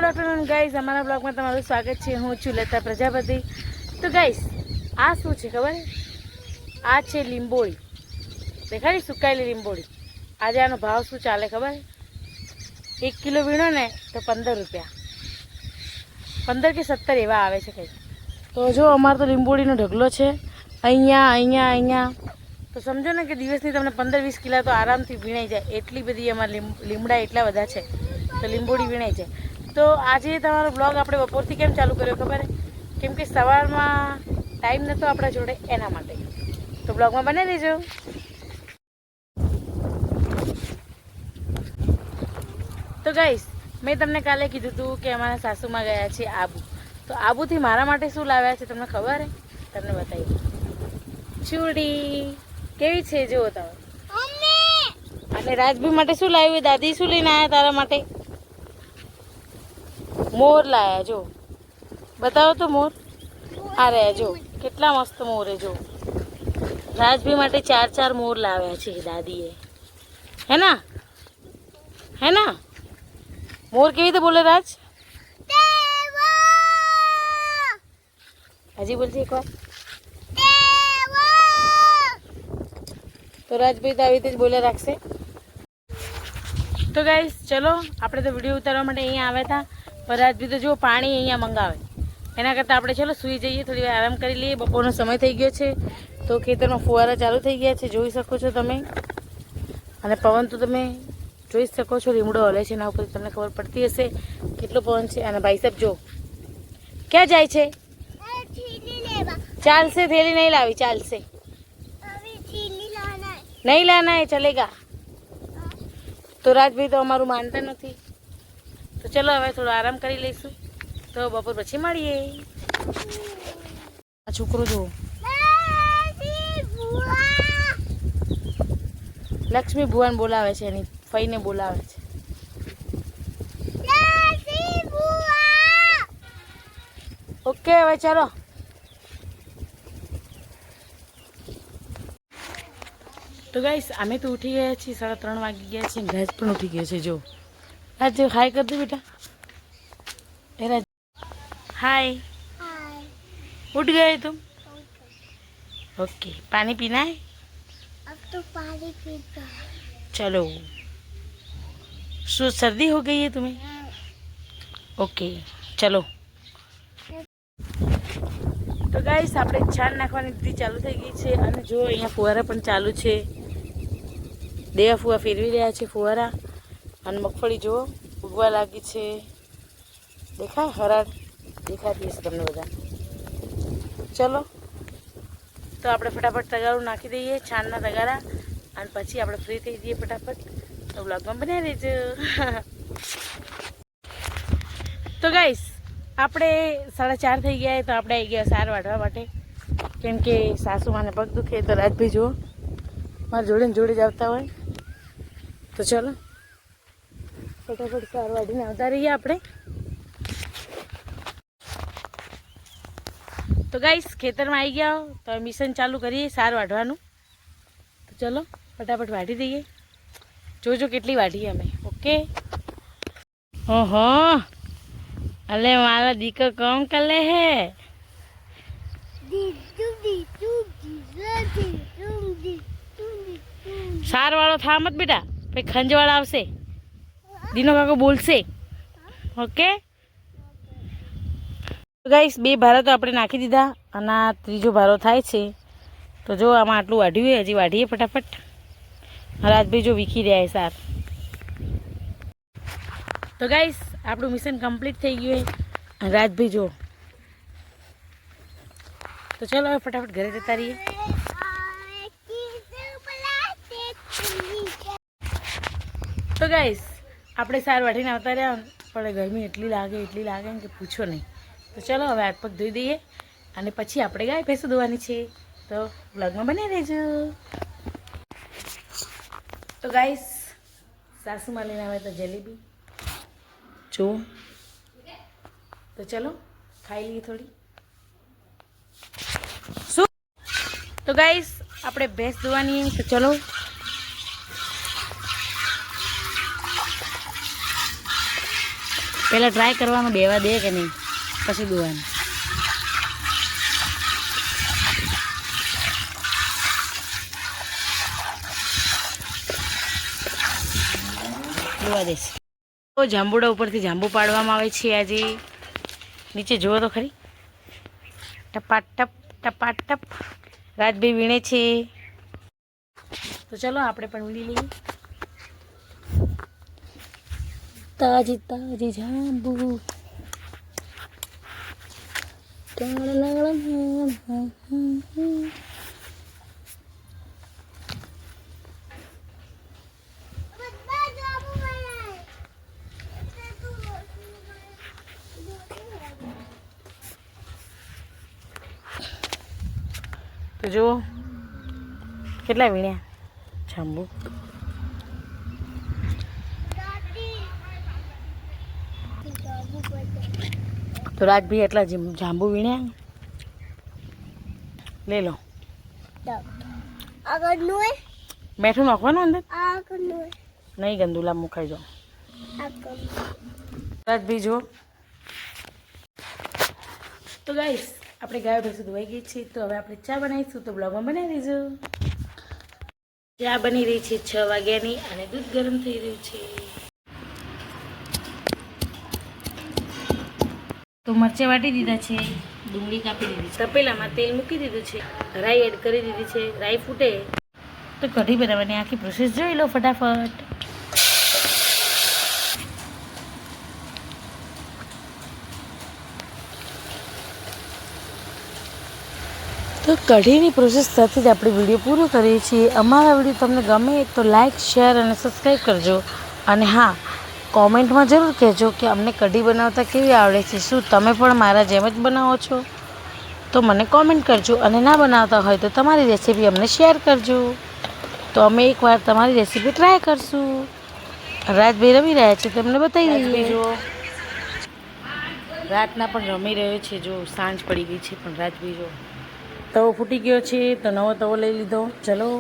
Good afternoon guys, અમારા બ્લોગમાં તમારું સ્વાગત છે। હું છું લતા પ્રજાપતિ। તો ગાઈઝ, આ શું છે ખબર? આ છે લીંબોળી, દેખાડી સુકાયેલી લીંબોળી। આજે આનો ભાવ શું ચાલે ખબર? 1 કિલો વીણો ને તો 15 રૂપિયા, 15 કે 17 એવા આવે છે કંઈક। તો જો અમારો તો લીંબોળીનો ઢગલો છે અહીંયા। તો સમજો ને કે દિવસની તમને 15-20 કિલા તો આરામથી વીણાઈ જાય, એટલી બધી અમારા લીમડા એટલા બધા છે, તો લીંબોળી વીણાઈ જાય। તો આજે તમારો બ્લોગ આપણે બપોરથી કેમ ચાલુ કર્યો ખબર? કેમ કે સવારમાં ટાઈમ નહોતો આપણા જોડે, એના માટે। તો બ્લોગમાં બને રહેજો। તો ગાઈસ, મેં તમને કાલે કીધું હતું કે અમારા સાસુમાં ગયા છે આબુ। તો આબુથી મારા માટે શું લાવ્યા છે તમને ખબર હે? તમને બતાવી ચૂડી કેવી છે જુઓ તમે। અને રાજભી માટે શું લાવ્યું? દાદી શું લઈને આવ્યા તારા માટે? મોર લાયા, જો બતાવો તો મોર। આ રહ્યા જો, કેટલા મસ્ત મોર હે જો। રાજભી માટે 4 મોર લાવ્યા છે દાદીએ, હે ના? મોર કેવી રીતે બોલે રાજ? હજી બોલશે એકવાર। તો રાજભાઈ તો આવી રીતે જ બોલ્યા રાખશે। તો ગાઈસ ચલો, આપણે તો વિડીયો ઉતારવા માટે અહીંયા આવ્યા હતા, પણ રાજભાઈ તો જો પાણી અહીંયા મંગાવે, એના કરતાં આપણે ચલો સૂઈ જઈએ, થોડી વાર આરામ કરી લઈએ। બપોરનો સમય થઈ ગયો છે, તો ખેતરમાં ફુવારા ચાલુ થઈ ગયા છે, જોઈ શકો છો તમે। અને પવન તો તમે જોઈ શકો છો, લીમડો હલે છે, એના ઉપર તમને ખબર પડતી હશે કેટલો પવન છે। અને ભાઈ સાહેબ જો ક્યાં જાય છે? ચાલશે, થેલી નહીં લાવી, ચાલશે। નહીં લાના હે, ચલેગા। તો રાજભાઈ તો અમારું માનતા નથી, તો ચલો હવે થોડો આરામ કરી લઈશું, તો બપોર પછી મળીએ। આ છોકરો જુઓ, લક્ષ્મી ભુવાન બોલાવે છે, એની ફઈને બોલાવે છે। ઓકે હવે ચાલો। તો ગાઈસ, અમે તો ઉઠી ગયા છીએ, 3:30 વાગી ગયા છે, રાજ પણ ઉઠી ગયો છે। જો રાજ હાય કર દો બેટા, એ રાજ हाय, उठ गए तुम? ओके, पानी पीना है? अब तो पानी पीता है। चलो, सो सर्दी हो गई है तुम्हें? ओके चलो। તો ગાઈસ, આપણે છાણ નાખવાની વિધિ ચાલુ થઈ ગઈ છે, અને જો અહીંયા ફુવારા પણ ચાલુ છે। દેવા ફુવા ફેરવી રહ્યા છે ફુવારા, અને મગફળી જો ઉગવા લાગી છે, દેખાય હરાડ દેખાતી હશે તમને બધા। ચલો, તો આપણે ફટાફટ તગારું નાખી દઈએ, છાણના તગારા, અને પછી આપણે ફ્રી થઈ જઈએ ફટાફટ। તો બ્લોગમાં બન્યા રહેજો। તો ગાઈસ, આપણે 4:30 થઈ ગયા, તો આપણે આવી ગયા સાર વાઢવા માટે, કેમ કે સાસુમાને પગ દુખે, તો રાજભાઈ જુઓ મારા જોડે ને જોડે જ આવતા હોય। તો ચલો ફટાફટ સાર વાઢીને આવતા રહીએ આપણે। તો ગાઈસ, ખેતરમાં આવી ગયા હો, તો મિશન ચાલુ કરીએ સાર વાઢવાનું। તો ચલો ફટાફટ વાઢી દઈએ, જોજો કેટલી વાઢીએ અમે। ઓકે। ઓહો, અલે મારા દીકરો કોમ કરે હે? સાર વાળો થા મત બેટા, પછી ખંજવાળા આવશે, દીનો કાકો બોલશે। ઓકે ગાઈસ, 2 ભારા તો આપણે નાખી દીધા, અને આ ત્રીજો ભારો થાય છે। તો જો આમાં આટલું વાઢ્યું, હજી વાઢીએ ફટાફટ। રાજભાઈ જો વીખી રહ્યા સાર। તો ગાઈસ, આપણું મિશન કમ્પ્લીટ થઈ ગયું છે, રાજભાઈ જો। તો ચલો હવે ફટાફટ ઘરે જતા રહીએ। તો ગાઈસ, આપણે સાર વાઢીને આવતા રહ્યા, પણ ગરમી એટલી લાગે ને કે પૂછો નહીં। તો ચલો હવે હાથ પગ ધોઈ દઈએ, અને પછી આપણે ગાય ભેંસો ધોવાની છે। તો બ્લોગમાં બને રહેજો। તો ગાઈસ, સાસુમાં લઈને આવે તો જલેબી જો, તો ચલો ખાઈ લઈએ થોડી। શું? તો ગાઈસ, આપણે ભેંસ ધોવાની, તો ચલો। પહેલાં ટ્રાય કરવાનું બેવા દે કે નહીં, પછી દોવાનું. દોવા દેશ. તો જાંબુડા ઉપરથી જાંબુ પાડવામાં આવે છે આજે. નીચે જુઓ તો ખરી, ટપાટપ ટપાટપ રાજભાઈ વીણે છે. તો ચલો આપણે પણ વીણી લઈએ. તાજી તાજી જાંબુ. તો જુઓ કેટલા વીણ્યા જાંબુ. તો રાજભાઈ એટલા જાંબુ વીણ્યા. લઈ લો. આગળનું હોય, મેઠું નાખવાનું અંદર, આગળનું હોય, નહીં ગંદુલા મુકાઈ જાઓ. આગળનું. રાજભાઈ જુઓ. તો ગાઈસ આપણે ગાયો ભેંસો ધોવાઈ ગઈ છે. તો હવે આપણે ચા બનાવીશું. તો બ્લોગમાં બનાવી દેજો. ચા બની રહી છે 6 વાગ્યાની અને દૂધ ગરમ થઈ રહ્યું છે. તો મરચાં વાટી દીધા છે, ડુંગળી કાપી દીધી છે, તપેલામાં તેલ મૂકી દીધું છે, રાઈ એડ કરી દીધી છે. રાઈ ફૂટે તો કઢી બનાવવાની આખી પ્રોસેસ જોઈ લો ફટાફટ. તો કઢીની પ્રોસેસ સાથે જ આપણે વિડીયો પૂરો કરીએ છીએ. અમારા વિડીયો તમને ગમે તો લાઇક, શેર અને સબસ્ક્રાઈબ કરજો. અને હા, કોમેન્ટમાં જરૂર કહેજો કે અમને કઢી બનાવતા કેવી આવડે છે. શું તમે પણ મારા જેમ જ બનાવો છો? તો મને કોમેન્ટ કરજો. અને ના બનાવતા હોય તો તમારી રેસીપી અમને શેર કરજો. તો અમે એકવાર તમારી રેસીપી ટ્રાય કરશું. રાજભાઈ રમી રહ્યા છે, તમને બતાવી દઈએ. જો રાતના પણ રમી રહ્યો છે. જો સાંજ પડી ગઈ છે પણ રાજભાઈ જો તવો ફૂટી ગયો છે તો નવો તવો લઈ લીધો. ચલો